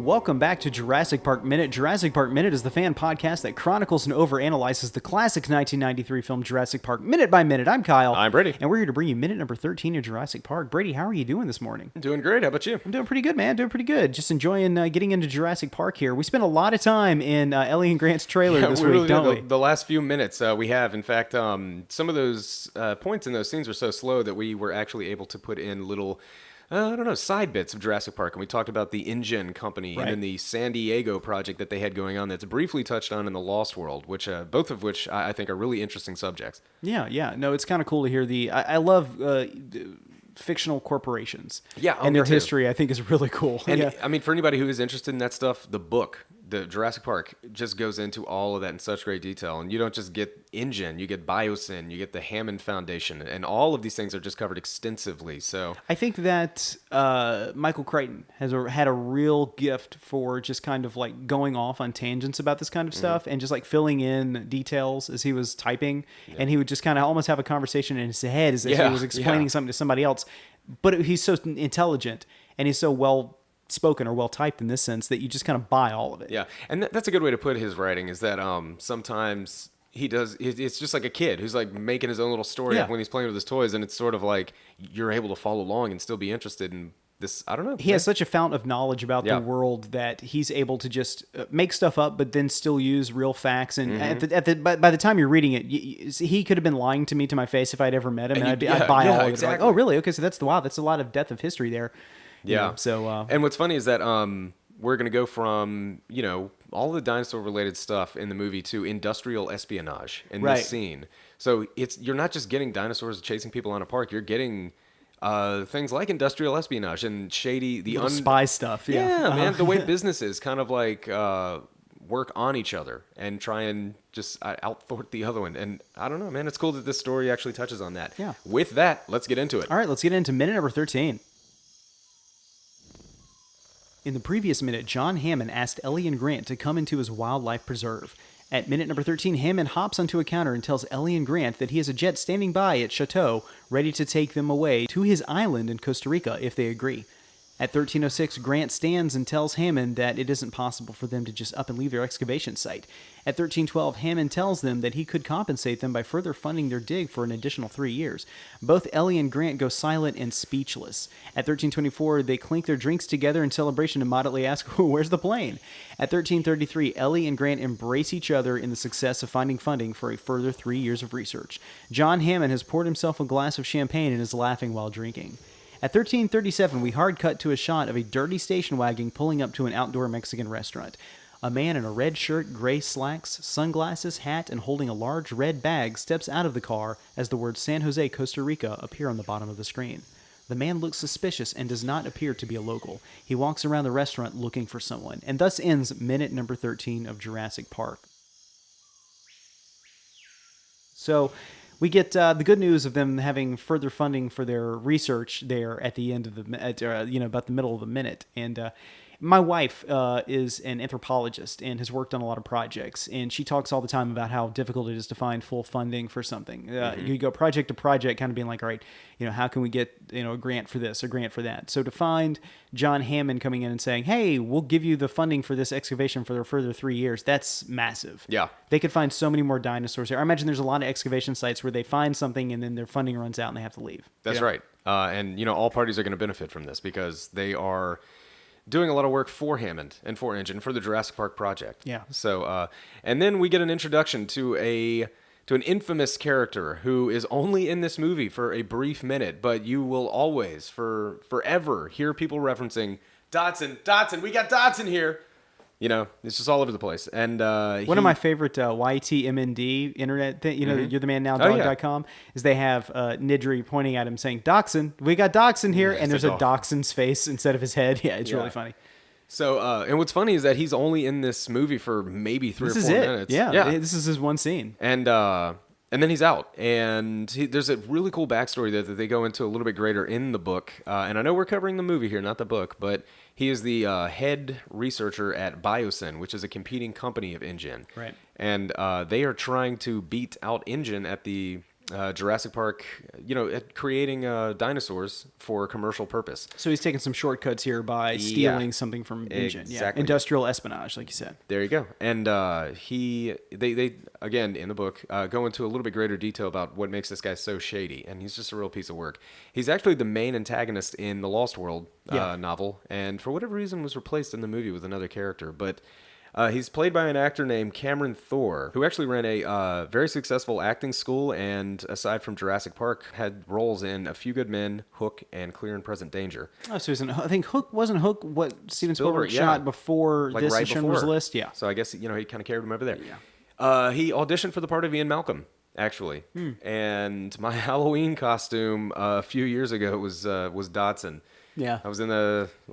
Welcome back to Jurassic Park Minute. Jurassic Park Minute is the fan podcast that chronicles and overanalyzes the classic 1993 film Jurassic Park minute by minute. I'm Kyle. I'm Brady. And we're here to bring you minute number 13 of Jurassic Park. Brady, how are you doing this morning? Doing great. How about you? I'm doing pretty good, man. Doing pretty good. Just enjoying getting into Jurassic Park here. We spent a lot of time in Ellie and Grant's trailer this week, really don't we? The last few minutes we have. In fact, some of those points in those scenes were so slow that we were actually able to put in little... side bits of Jurassic Park. And we talked about the InGen company and then the San Diego project that they had going on that's briefly touched on in the Lost World, which both of which I think are really interesting subjects. Yeah. No, it's kind of cool to hear I love fictional corporations. Yeah, and their history, I think, is really cool. And I mean, for anybody who is interested in that stuff, the book, the Jurassic Park, just goes into all of that in such great detail. And you don't just get InGen, you get Biosyn, you get the Hammond Foundation, and all of these things are just covered extensively. So I think that Michael Crichton had a real gift for just kind of like going off on tangents about this kind of stuff and just like filling in details as he was typing. Yeah. And he would just kind of almost have a conversation in his head as if he was explaining something to somebody else. But he's so intelligent and he's so well spoken or well typed in this sense that you just kind of buy all of it. Yeah, and that's a good way to put his writing, is that sometimes it's just like a kid who's like making his own little story up when he's playing with his toys, and it's sort of like you're able to follow along and still be interested in this. I don't know. He has such a fount of knowledge about the world that he's able to just make stuff up, but then still use real facts. And by the time you're reading it, he could have been lying to me to my face if I'd ever met him, and I'd buy all of it. Exactly. Like, oh, really? Okay, so that's a lot of depth of history there. Yeah. So and what's funny is that we're going to go from, all the dinosaur related stuff in the movie to industrial espionage in this scene. So you're not just getting dinosaurs chasing people on a park, you're getting things like industrial espionage and shady spy stuff. Yeah, man, the way businesses kind of like work on each other and try and just out-thwart the other one. And I don't know, man, it's cool that this story actually touches on that. Yeah. With that, let's get into it. All right, let's get into minute number 13. In the previous minute, John Hammond asked Ellie and Grant to come into his wildlife preserve. At minute number 13, Hammond hops onto a counter and tells Ellie and Grant that he has a jet standing by at Chateau, ready to take them away to his island in Costa Rica if they agree. At 13:06, Grant stands and tells Hammond that it isn't possible for them to just up and leave their excavation site. At 13:12, Hammond tells them that he could compensate them by further funding their dig for an additional 3 years. Both Ellie and Grant go silent and speechless. At 13:24, they clink their drinks together in celebration and moderately ask, where's the plane? At 13:33, Ellie and Grant embrace each other in the success of finding funding for a further 3 years of research. John Hammond has poured himself a glass of champagne and is laughing while drinking. At 13:37, we hard cut to a shot of a dirty station wagon pulling up to an outdoor Mexican restaurant. A man in a red shirt, gray slacks, sunglasses, hat, and holding a large red bag steps out of the car as the words San Jose, Costa Rica appear on the bottom of the screen. The man looks suspicious and does not appear to be a local. He walks around the restaurant looking for someone, and thus ends minute number 13 of Jurassic Park. So we get the good news of them having further funding for their research there at the end of about the middle of the minute. And my wife is an anthropologist and has worked on a lot of projects. And she talks all the time about how difficult it is to find full funding for something. You go project to project kind of being like, all right, how can we get a grant for this, a grant for that? So to find John Hammond coming in and saying, hey, we'll give you the funding for this excavation for a further 3 years, that's massive. Yeah. They could find so many more dinosaurs here. I imagine there's a lot of excavation sites where they find something and then their funding runs out and they have to leave. That's right. And, all parties are going to benefit from this because they are doing a lot of work for Hammond and for InGen, for the Jurassic Park project. Yeah. So, and then we get an introduction to an infamous character who is only in this movie for a brief minute, but you will always, forever, hear people referencing Dodson, we got Dodson here. It's just all over the place. And one of my favorite YTMND internet thing, you're the man now dog.com, is they have Nidri pointing at him saying, Dachshund, we got Dachshund here. And there's a Dachshund's face instead of his head. Yeah, it's really funny. So, and what's funny is that he's only in this movie for maybe 3 or 4 minutes. Yeah, this is his one scene. And then he's out. And there's a really cool backstory that they go into a little bit greater in the book. And I know we're covering the movie here, not the book, but he is the head researcher at Biosyn, which is a competing company of InGen. Right. And they are trying to beat out InGen at the Jurassic Park, at creating dinosaurs for commercial purpose. So he's taking some shortcuts here by stealing something from InGen. Exactly. Yeah, industrial espionage, like you said. There you go. And they again in the book go into a little bit greater detail about what makes this guy so shady, and he's just a real piece of work. He's actually the main antagonist in the Lost World novel, and for whatever reason was replaced in the movie with another character, but. He's played by an actor named Cameron Thor, who actually ran a very successful acting school, and aside from Jurassic Park, had roles in A Few Good Men, Hook, and Clear and Present Danger. Oh, so I think Hook wasn't Hook what Steven Spielberg yeah. shot before Like this right in Schindler's before. List? Yeah. So I guess, he kind of carried him over there. Yeah. He auditioned for the part of Ian Malcolm, actually. And my Halloween costume a few years ago was Dodson. Yeah. I was in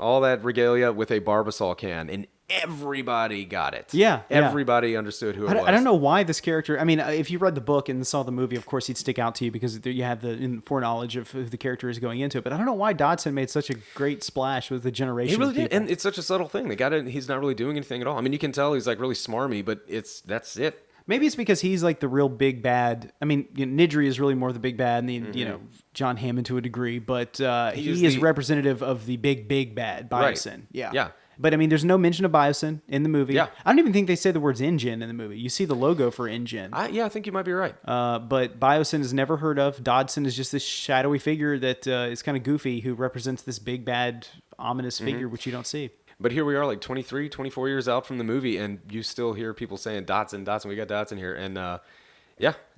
all that regalia with a Barbasol can, and everybody got it. Yeah. Everybody understood who it was. I don't know why this character. I mean, if you read the book and saw the movie, of course he'd stick out to you because you have the foreknowledge of who the character is going into it. But I don't know why Dodson made such a great splash with the generation. He really of people. did, and it's such a subtle thing. They got it. He's not really doing anything at all. I mean, you can tell he's like really smarmy, but that's it. Maybe it's because he's like the real big bad. I mean, Nidri is really more the big bad, and John Hammond to a degree, but he is representative of the big bad Biosyn. Right. Yeah. But I mean, there's no mention of Biosyn in the movie. Yeah. I don't even think they say the words InGen in the movie. You see the logo for InGen. I think you might be right. But Biosyn is never heard of. Dodson is just this shadowy figure that is kind of goofy who represents this big bad ominous figure which you don't see. But here we are, like 23, 24 years out from the movie, and you still hear people saying, Dodson, we got Dodson here. And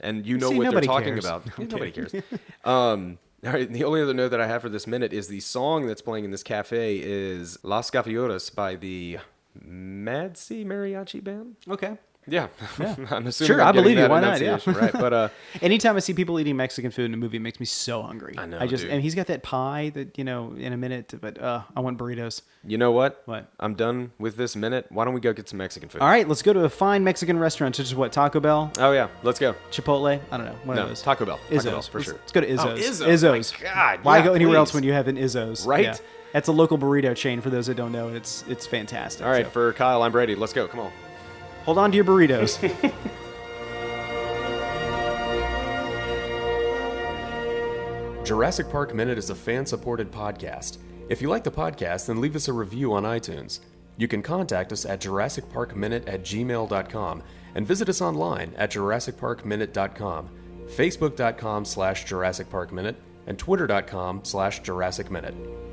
and you know what they're talking about. Nobody cares. All right, the only other note that I have for this minute is the song that's playing in this cafe is Las Gaviotas by the Mad Sea Mariachi Band. Okay. Yeah. I'm assuming Sure, I'm I getting believe you. that Why not? enunciation right. But anytime I see people eating Mexican food in a movie, it makes me so hungry. I know, dude. And he's got that pie that, in a minute, but I want burritos. You know what? What? I'm done with this minute. Why don't we go get some Mexican food? All right, let's go to a fine Mexican restaurant, such as what, Taco Bell? Oh, yeah. Let's go. Chipotle? I don't know. One of No, those. Taco Bell. Izzo's. Taco Bell, for sure. Let's go to Izzo's. Oh, Izzo's. My God. Why yeah, go anywhere please. else when you have an Izzo's? Right? Yeah. That's a local burrito chain for those that don't know, and it's fantastic. All right, So, for Kyle, I'm Brady. Let's go. Come on. hold on to your burritos. Jurassic Park Minute is a fan-supported podcast. If you like the podcast, then leave us a review on iTunes. You can contact us at JurassicParkMinute@gmail.com and visit us online at JurassicParkMinute.com, Facebook.com/JurassicParkMinute, and Twitter.com/JurassicMinute.